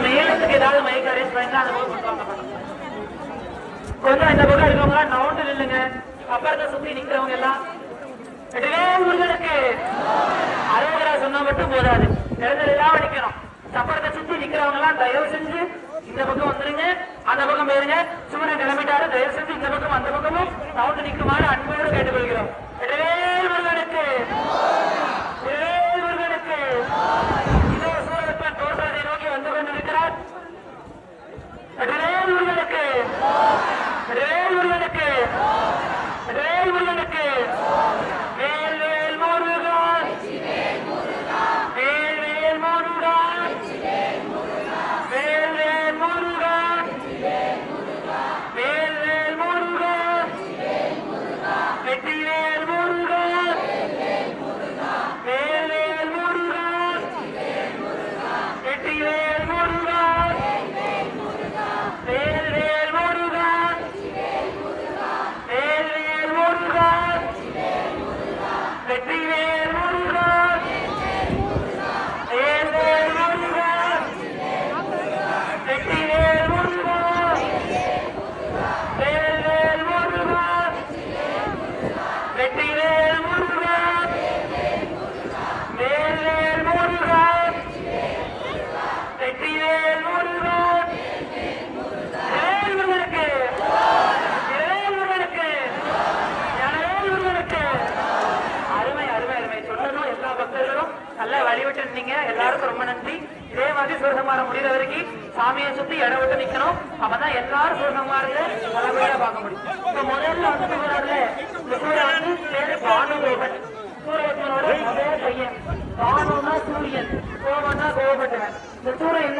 மேலத்துக்கு ஏதாவது mic arrange பண்ணா அந்த கொஞ்சம் இந்த பக்கம் இருக்கவங்க நவுண்டு நில்லுங்க. அப்புறத்தை சுத்தி நிக்கிறவங்க எல்லாம் முருகனுக்கு அரோகரா சொன்னா மட்டும் போதாது, எல்லாம் நிக்கணும். சப்பரத்தை சுத்தி நிக்கிறவங்க எல்லாம் தயவு செஞ்சு இந்த பக்கம் வந்துருங்க, அந்த பக்கம் போயிருங்க. சூரியன் கிளம்பிட்டாரு, தயவு செஞ்சு இந்த பக்கம் அந்த பக்கமும் நவுண்டு நிற்குமாறு அன்போடு கேட்டுக்கொள்கிறோம். முருகனுக்கு முருகனுக்கு இதோ சூரப்பன் தோற்றத்தை நோக்கி வந்து கொண்டிருக்கிறார். முருகனுக்கு முருகனுக்கு முருகனுக்கு வேல் வேல் முருகன் வேல் வேல் முருகன் வேல் வேல் முருகன் வேல் வேல் முருகன் வெற்றி வேல் முருகன் வேல் வேல் முருகன் வெற்றி வேல் முருகன் வேல் வேல் முருகன் வேல் வேல் முருகன் வெற்றி வேல் முருகன் வேல் வேல் முருகன் வெற்றி வேல் முருகன் வேல் வேல் முருகன் வெற்றி வேல் முருகன் வேல் வேல் முருகன் வெற்றி வேல் முருகன் வேல் முருகனுக்கு வேல் முருகனுக்கு வேல் முருகனுக்கு. அருமை அருமை அருமை சொல்லணும். எல்லா பக்தர்களும் நல்லா வழிவிட்டு இருந்தீங்க. எல்லாருக்கும் ரொம்ப நன்றி. இதே மாதிரி சிவசம்மாரம் முடிகிற வரைக்கும் சாமியை சுத்தி இடம் விட்டு நிக்கணும். அப்பதான் எல்லாரும் சிவசம்மாரத்தை நல்லபடியா பார்க்க முடியும். இப்ப முதல்ல வந்து சூழல்ல இந்த சூரியன் வந்து பேரு பானுகோபன். சூரியனோட முதல் பையன். பானுனா சூரியன், கோபன்னா கோபப்பட்டவன். இந்த சூரியன்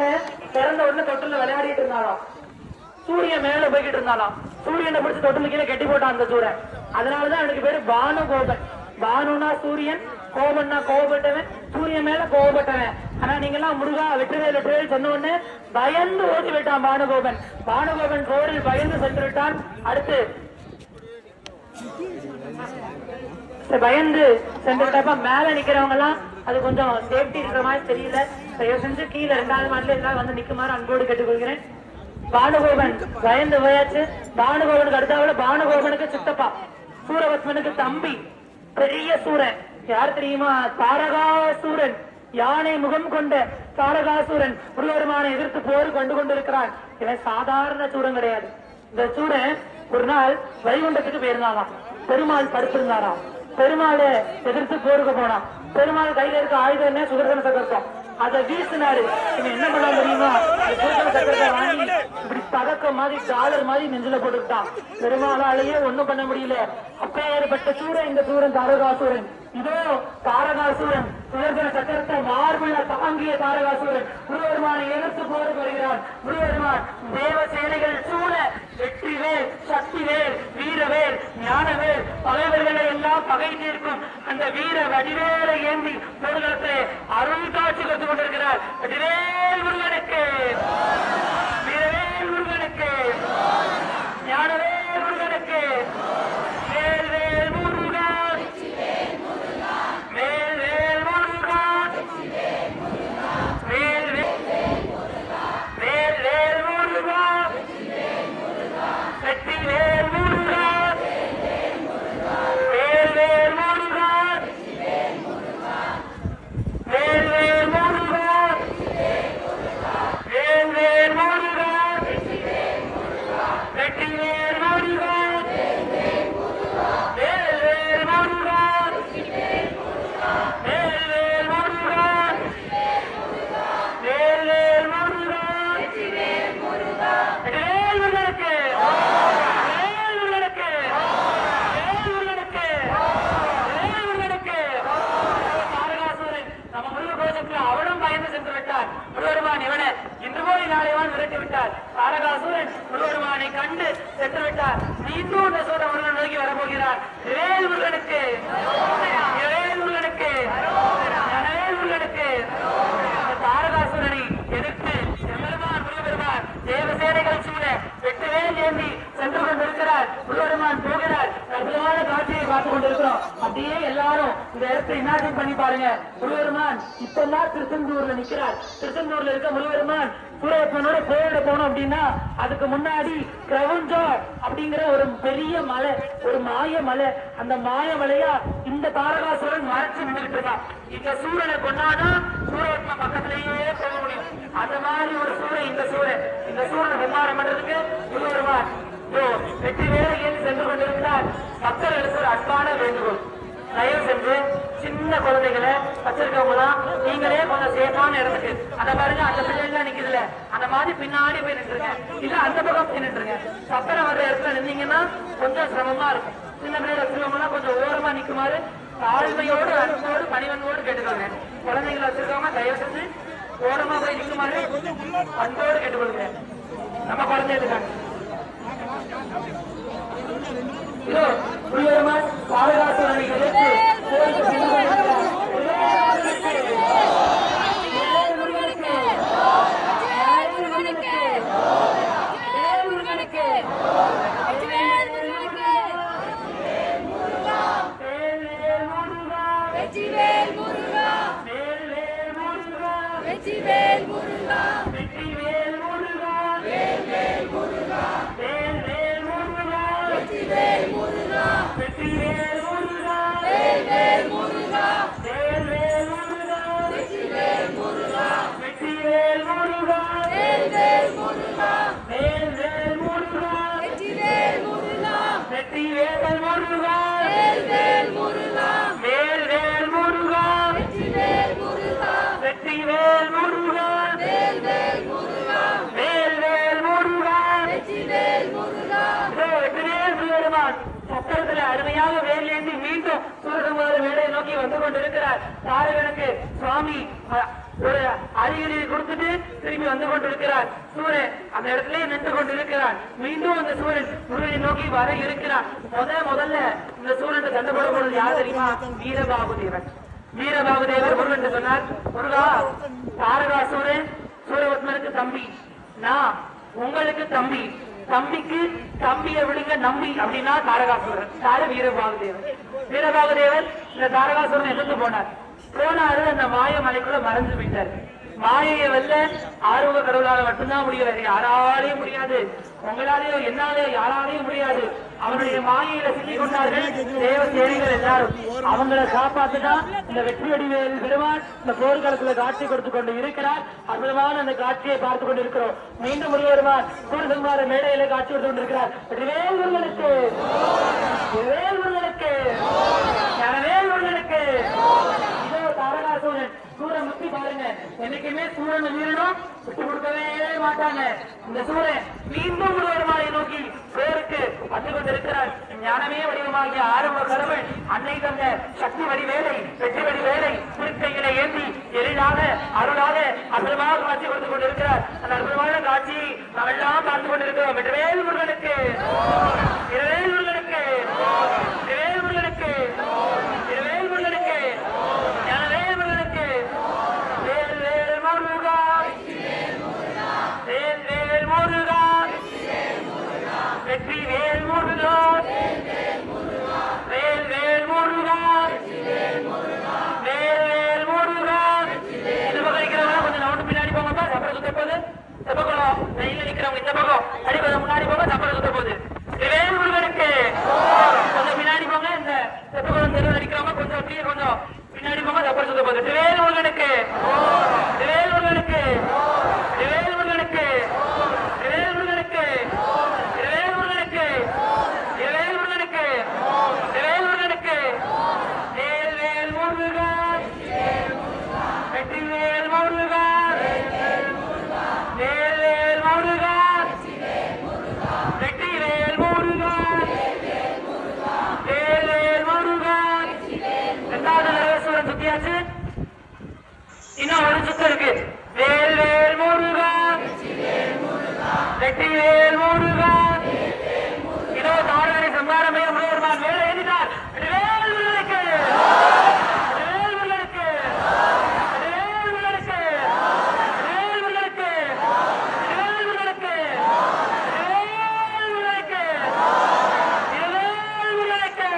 பிறந்த உடனே தொட்டில விளையாடிட்டு இருந்தாலும் சூரியன் மேல போய்கிட்டு இருந்தாலும் சூரியனை பிடிச்சி தொட்டில கீழே கட்டி போட்டான் அந்த சூரியன். அதனாலதான் அவனுக்கு பேரு பானு கோபன். பானுனா சூரியன், கோபன்னா கோபப்பட்டவன், சூரியன் மேல கோபப்பட்டவன். ஆனா நீங்க எல்லாம் முருகா வெற்றிவேல் வெற்றிவேல் சொன்ன உடனே பயந்து ஓடி விட்டான் பானுகோபன். பானுகோபன் போரில் பயந்து சென்று விட்டான். அடுத்து பயந்து சென்றுட்டப்ப மேல நிக்கிறவங்க எல்லாம் அது கொஞ்சம் சேஃப்டி இருக்கிற மாதிரி தெரியல. தயவு செஞ்சு கீழே 2வது மாடல எல்லாம் வந்து நிக்குமாறு அன்போடு கேட்டுக்கொள்கிறேன். பானுகோபன் பயந்து போயாச்சு. பானுகோபனுக்கு அடுத்தாவில் பானுகோபனுக்கு சித்தப்பா, சூரபத்மனுக்கு தம்பி, பெரிய சூரன் யார் தெரியுமா? தாரகாசூரன். யானை முகம் கொண்ட தாரகாசூரன் முருகருமானை எதிர்த்து போர் கொண்டு கொண்டிருக்கிறான். இவன் சாதாரண சூரன் கிடையாது. இந்த சூரன் ஒரு நாள் வைகுண்டத்துக்கு போயிருந்தாராம். பெருமாள் படுத்திருந்தாராம். பெருமாளை எதிர்த்து போருக்கு போனான். பெருமாள் கையில இருக்க ஆயுதம் என்ன? சுதர்சன சக்கரம். அதை வீசினாரு. இவன் என்ன பண்ண தெரியுமா? சுதர்சன சக்கரத்தை வாங்கி இப்படி பதக்க மாதிரி டாலர் மாதிரி நெஞ்சில போட்டுக்கிட்டான். பெருமாளாலேயே ஒண்ணும் பண்ண முடியல. அப்பேற்பட்ட சூரன் இந்த சூரன் தாரகாசூரன். இதோ தாரகாசூரன் சுதர்சன சக்கரத்தை மார்புள்ள தாங்கிய தாரகாசூரன் முருகருமானை எதிர்த்து போருக்கு வருகிறான். முருகருமான் தேவ சேனைகள் சூழ வெற்றிவேல், சக்திவேல், வீரவேல், ஞானவேல், பகைவர்களை எல்லாம் பகை தீர்க்கும் அந்த வீர வடிவேலை ஏந்தி முருகத்தை அருள் காட்சி கொடுத்து கொண்டிருக்கிறார். வெற்றிவேல் முருகனுக்கு, வீரவேல் முருகனுக்கு, ஞானவேல் முருகனுக்கு, வேல் வேல் முருகன், வேல் வேல் முருகன், வேல் வேல் வேல் முருகன், வெற்றி வேல் முருகன், வேல் வேல் முருகன், வேல் வேல் முருகன், வேல் வேல் முருகன், வெற்றி வேல் முருகன், வேல் வேல் முருகன், வேல் வேல் முருகன், வேல் வேல் முருகன், வேல் முருகனுக்கு, வேல் முருகனுக்கு, வேல் முருகனுக்கு, வேல் முருகனுக்கு. தாரகாசூரன் நம்ம முருக கோஷத்துல அவனும் பயந்து சென்று விட்டார். முருகருமான் இவனை இன்று போய் நாளைவான் விரட்டி விட்டார். தாரகாசூரன் முருகருமானை கண்டு சென்று விட்டார். மீண்டும் இந்த சோழ முருகன் நோக்கி வரப்போகிறார். வேல் முருகனுக்கு, வேல் முருகனுக்கு, வேல் முருகனுக்கு. தாரகாசூரனை எதிர்த்து எம்பெருமான் முருகபெருமான் தேவசேனைகள் சூழ வெற்றிவேல் ஏந்தி சென்று கொண்டிருக்கிறார். முருகருமான் போகிறார். அற்புதமான காட்சியை பார்த்துக் கொண்டிருக்கிறோம். அப்படியே எல்லாரும் இந்த இடத்தை இமேஜின் பண்ணி பாருங்க. முருகருமான் இப்பெல்லாம் திருச்செந்தூர்ல நிக்கிறார். திருச்செந்தூர்ல இருக்க முருகருமான் சூரியப்பனோட கோயில போனோம் அப்படின்னா அதுக்கு முன்னாடி கிரவுஞ்சோர் அப்படிங்கிற ஒரு பெரிய மலை, ஒரு மாய மலை. அந்த மாய மலையா இந்த தாரகாசுரன் மறைச்சு நின்றுட்டு இருக்கான். இந்த சூரனை கொண்டாதான் சூரியப்பன் பக்கத்திலேயே போக முடியும். அந்த மாதிரி ஒரு சூரன் இந்த சூரன். இந்த சூரனை விமானம் பண்றதுக்கு முருகருமான் வெற்றி வேலையில் சென்று கொண்டிருக்கிறார். மக்களுக்கு ஒரு அன்பான வேண்டுகோள், தயவு சென்று சின்ன குழந்தைகளை வச்சிருக்கவங்களாம் நீங்களே கொஞ்சம் சேஃபான இடத்துக்கு, அந்த பாருங்க அந்த பிள்ளைங்க நிக்குதுல அந்த மாதிரி பின்னாடி போய் நின்றுங்க, இல்ல அந்த பக்கம் போய் நின்றுங்க. சக்கரம் வர்ற இடத்துல நின்னீங்கன்னா கொஞ்சம் சிரமமா இருக்கும். சின்ன பிள்ளைகளை வச்சிருக்கவங்களாம் கொஞ்சம் ஓரமா நிக்குமாறு தாழ்மையோடு அன்போடு பணிவன்போடு கேட்டுக்கோங்க. குழந்தைங்களை வச்சிருக்கவங்க தயவு செஞ்சு ஓரமா போய் நிக்குமாறு அன்போடு கேட்டுக்கொள்ளுங்க. நம்ம குழந்தைகளுக்காக இதோ முருகருமான் தாரகாசுரனை எதிர்த்து சக்கரத்துல அருமையாக வேலையேந்தி மீண்டும் சூரசம்ஹார வேலையை நோக்கி வந்து கொண்டிருக்கிறார். தாரகனுக்கு சுவாமி ஒரு அறிகுறி கொடுத்துட்டு திரும்பி வந்து கொண்டிருக்கிறார். சூரன் அந்த இடத்துல நின்று கொண்டிருக்கிறார். மீண்டும் அந்த சூரன் முருகனை நோக்கி வர இருக்கிறார். முதல்ல இந்த சூரன் சண்டை போட போனது யார் தெரியுமா? வீரபாகுதேவன். வீரபாகுதேவர் முருகன் சொன்னார், முருகா, தாரகாசூரன் சூரபத்மனுக்கு தம்பி, நான் உங்களுக்கு தம்பி, தம்பிக்கு தம்பியை விடுங்க நம்பி அப்படின்னா தாரகாசுரன். யாரு? வீரபாகுதேவன். வீரபாகுதேவன் இந்த தாரகாசுரன் எதிர்த்து போனார். போனாரு அந்த மாய மலைக்குள்ள மறைஞ்சு போயிட்டார். மாயையை வெல்ல ஆர்வ கடவுளால மட்டும்தான் முடியும், வேற யாராலையும் முடியாது. உங்களாலேயோ என்னாலேயோ யாராலையும் முடியாது. அவனுடைய மாயையில சிக்கிக் கொண்டார்கள் தேவ சேனைகள் எல்லாரும். அவங்களை காப்பாத்துதான் இந்த வெற்றி வடிவேல் பெருமான் இந்த போர்க்களத்துல காட்சி கொடுத்து கொண்டு இருக்கிறார். அற்புதமான அந்த காட்சியை பார்த்து கொண்டு இருக்கிறோம். மீண்டும் முருகருமான் சூரசம்ஹார மேடையில காட்சி கொடுத்து கொண்டிருக்கிறார். வெற்றிவேல் முருகனுக்கு, வெற்றிவேல் முருகனுக்கு, ஞானவேல் முருகனுக்கு. இதோ தாரகாசூரன் சூரன் முத்தி பாருங்க. என்னைக்குமே சூரன் வீரனும் விட்டு கொடுக்கவே மாட்டாங்க. இந்த சூரன் மீண்டும் முருகருமானை நோக்கி பேருக்கு வந்து கொண்டிருக்கிறார். ஞானமே வடிவமாகிய ஆரம்ப கடவுள் அன்னை தந்த சக்தி வடிவேலை, வெற்றி வடிவேலை திருக்கைகளை ஏந்தி எளிதாக அருளாக அற்புதமாக காட்சி கொடுத்து கொண்டிருக்கிறார். அந்த அற்புதமான காட்சியை நாம் எல்லாம் பார்த்து கொண்டிருக்கிறோம். வெற்றிவேல் முருகனுக்கு, இரவேல் முருகனுக்கு, இரவேல் முருகனுக்கு, இரவேல் முருகனுக்கு, ஞானவேல் முருகனுக்கு. வேல் வேல் முருகா, வேல் வேல் முருகா, வெற்றி வேல் முருகா, வேல் வேல் முருகா, வேல் வேல் முருகா. இந்த பக்கம் நிக்கிறவங்க கொஞ்சம் நவுண்டு பின்னாடி போங்கப்பா, சப்பரம் சுத்த போகுது. இந்த பக்கம் வெயில நிக்கிறவங்க இந்த பக்கம் அடிப்பதை முன்னாடி போங்க, சப்பரம் சுத்த போகுது. வேல் முருகனுக்கு கொஞ்சம் பின்னாடி போங்க. இந்த செப்பகுளம் தெருவில் அடிக்கிறவங்க கொஞ்சம் அப்படியே கொஞ்சம் பின்னாடி போங்க, சப்பரம் சுத்த போகுது. வேல் முருகனுக்கு, வேல் முருகனுக்கு, வேல் முருகனுக்கு, வேல் முருகனுக்கு, வேல் முருகனுக்கு, வேல் முருகனுக்கு, வேல் முருகனுக்கு. வேல் வேல் முருகா, வெற்றி வேல் முருகா, வேல் வேல் முருகா, வெற்றி வேல் முருகா, வேல் வேல் முருகா. இரண்டாவது நரேஸ்வரன் சுத்தியாச்சு, இன்னும் ஒரு சுத்தம் இருக்கு. வேல் வேல் முருகா, வெற்றி வேல் முருகா. இதோ தாரகனை சம்ஹாரமே முருகருமான் வேலை எழுதினார். வேல் முருகனுக்கு, வேல் முருகனுக்கு, வேல் முருகனுக்கு, வேல் முருகனுக்கு, வேல் முருகனுக்கு, வேல் முருகனுக்கு, வேல் முருகனுக்கு,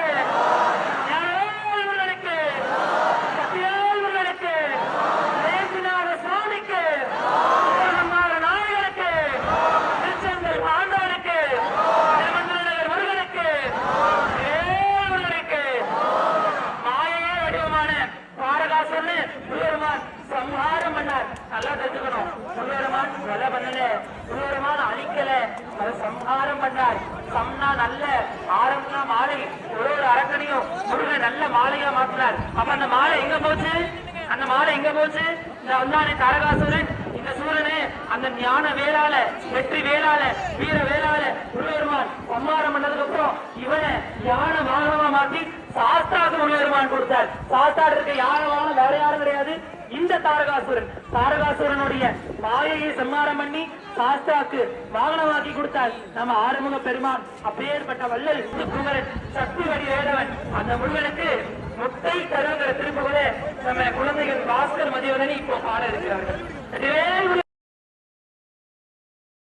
ஞானவேல் முருகனுக்கு. பண்ணார். சம்னா நல்ல ஆரம்னா மாலை, ஒரு அரக்கனையும் முருகன் நல்ல மாலையா மாத்தினார். அப்ப அந்த மாலை எங்க போச்சு? அந்த மாலை எங்க போச்சு? இந்த வந்தானே தாரகாசுரன், இந்த சூரனே அந்த ஞான வேளால, வெற்றி வேளால, வீர வேளால முருகருமான் சம்மாரம் பண்ணதுக்கு அப்புறம் இவனை ஞான வாகனமா மாத்தி சாஸ்தாக்கு முருகருமான் கொடுத்தார். சாஸ்தாடு இருக்க யான வாகனம் வேற யாரும் கிடையாது, இந்த தாரகாசுரன். தாரகாசுரனுடைய மாயையை சம்மாரம் பண்ணி சாஸ்தாக்கு வாகனமாக்கி கொடுத்தார் நம்ம ஆறுமுக பெருமான். அப்பேற்பட்ட வள்ளல் குமரன், சக்தி வடி வேடவன், அந்த முருகனுக்கு முத்தை தருங்கிற திருப்புகளை நம்ம குழந்தைகள் பாஸ்கர் மதிவதனை இப்போ பாட இருக்கிறார்கள்.